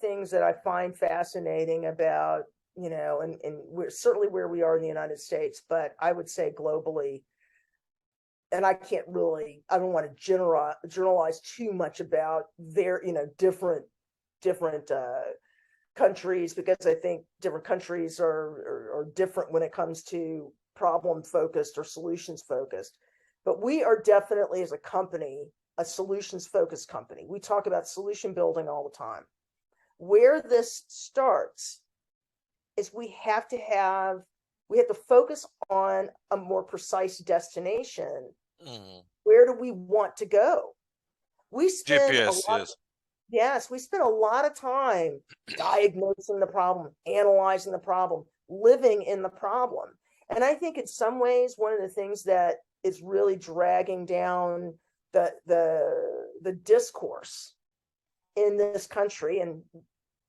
things that I find fascinating about, and we're certainly where we are in the United States, but I would say globally, and I don't want to generalize too much about their, different countries, because I think different countries are different when it comes to problem focused or solutions focused. But we are definitely, as a company, a solutions focused company. We talk about solution building all the time. Where this starts is we have to focus on a more precise destination. Mm. Where do we want to go? We spend a GPS, lot yes. Yes, we spend a lot of time diagnosing the problem, analyzing the problem, living in the problem. And I think in some ways, one of the things that is really dragging down the discourse in this country, and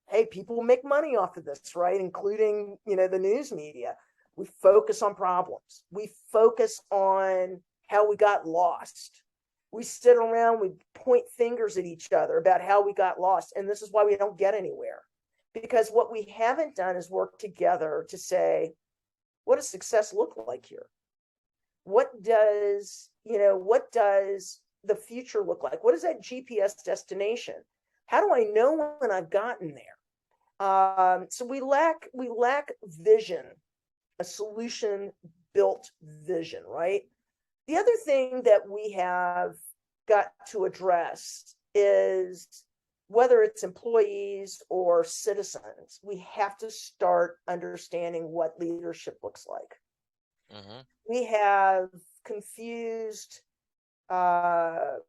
hey, people make money off of this, right? Including, the news media. We focus on problems. We focus on how we got lost. We sit around, we point fingers at each other about how we got lost. And this is why we don't get anywhere. Because what we haven't done is work together to say, what does success look like here? What does the future look like? What is that GPS destination? How do I know when I've gotten there? So we lack vision, a solution built vision, right? The other thing that we have got to address is, whether it's employees or citizens, we have to start understanding what leadership looks like. Mm-hmm. We have confused uh,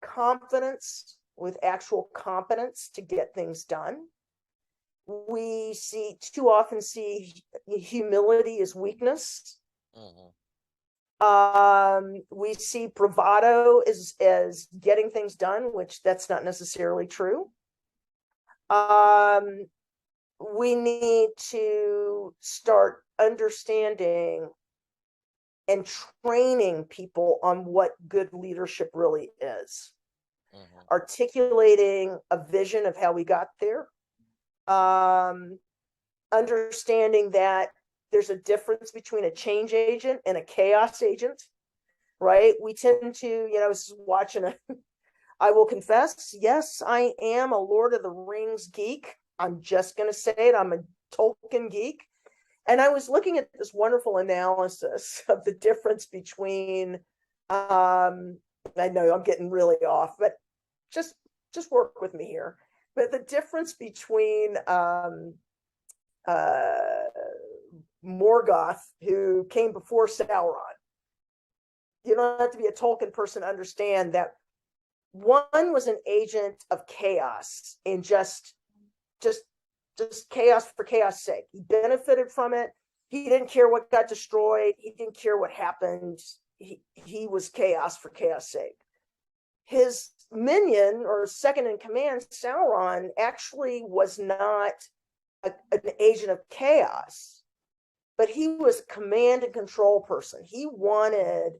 confidence with actual competence to get things done. We too often see humility as weakness. Mm-hmm. We see bravado as getting things done, which that's not necessarily true. Um, we need to start understanding and training people on what good leadership really is, Mm-hmm. articulating a vision of how we got there, um, understanding that there's a difference between a change agent and a chaos agent, right? We tend to, watching I will confess, yes, I am a Lord of the Rings geek. I'm just going to say it. I'm a Tolkien geek. And I was looking at this wonderful analysis of the difference between, I know I'm getting really off, but just work with me here. But the difference between uh, Morgoth, who came before Sauron. You don't have to be a Tolkien person to understand that one was an agent of chaos, and just chaos for chaos sake. He benefited from it. He didn't care what got destroyed. He didn't care what happened. He was chaos for chaos sake. His minion, or second in command, Sauron, actually was not an agent of chaos, but he was a command and control person. He wanted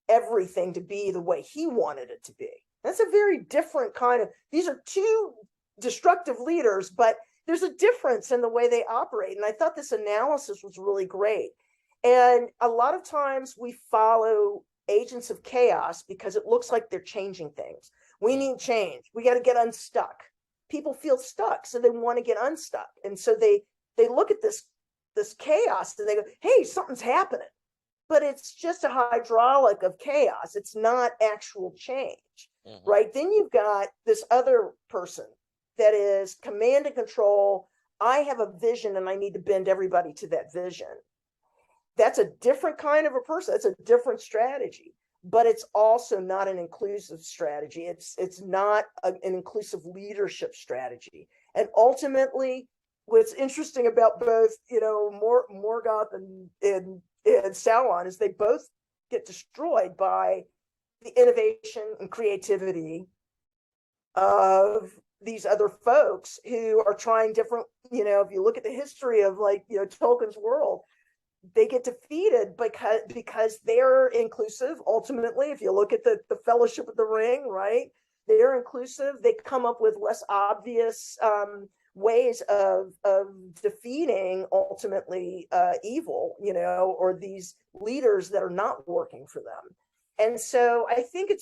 everything to be the way he wanted it to be. That's a very different kind of, these are two destructive leaders, but there's a difference in the way they operate. And I thought this analysis was really great. And a lot of times we follow agents of chaos because it looks like they're changing things. We need change. We got to get unstuck. People feel stuck, so they want to get unstuck. And so they look at this chaos and they go, hey, something's happening. But it's just a hydraulic of chaos. It's not actual change, Mm-hmm. right? Then you've got this other person that is command and control. I have a vision and I need to bend everybody to that vision. That's a different kind of a person. It's a different strategy, but it's also not an inclusive strategy. It's not an inclusive leadership strategy. And ultimately, what's interesting about both, Morgoth and Sauron is they both get destroyed by the innovation and creativity of these other folks who are trying different, if you look at the history of Tolkien's world, they get defeated because they're inclusive. Ultimately, if you look at the Fellowship of the Ring, right? they're inclusive. They come up with less obvious ways of defeating ultimately evil, or these leaders that are not working for them. And so I think it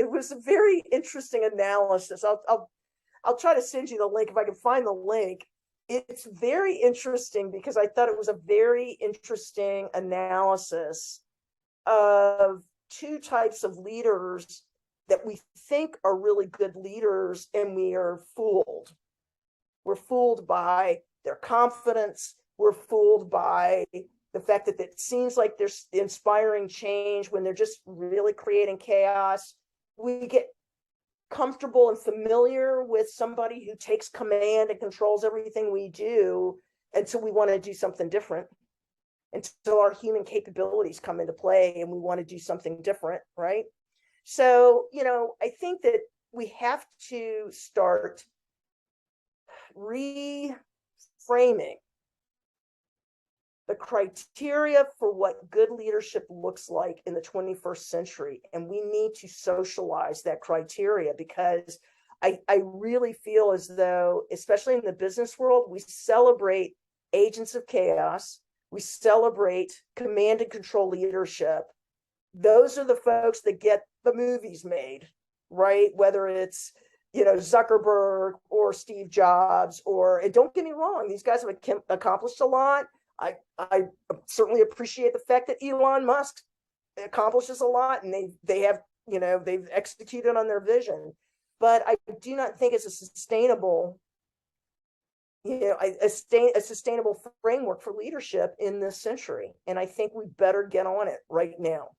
was a very interesting analysis. I'll try to send you the link if I can find the link. It's very interesting because I thought it was a very interesting analysis of two types of leaders that we think are really good leaders, and we are fooled. We're fooled by their confidence. We're fooled by the fact that it seems like they're inspiring change when they're just really creating chaos. We get comfortable and familiar with somebody who takes command and controls everything we do until we want to do something different, until our human capabilities come into play and we want to do something different, right? So, I think that we have to start reframing the criteria for what good leadership looks like in the 21st century. And we need to socialize that criteria, because I really feel as though, especially in the business world, we celebrate agents of chaos. We celebrate command and control leadership. Those are the folks that get the movies made, right? Whether it's, Zuckerberg or Steve Jobs, and don't get me wrong, these guys have accomplished a lot. I certainly appreciate the fact that Elon Musk accomplishes a lot, and they have, they've executed on their vision. But I do not think it's a sustainable sustainable framework for leadership in this century. And I think we better get on it right now.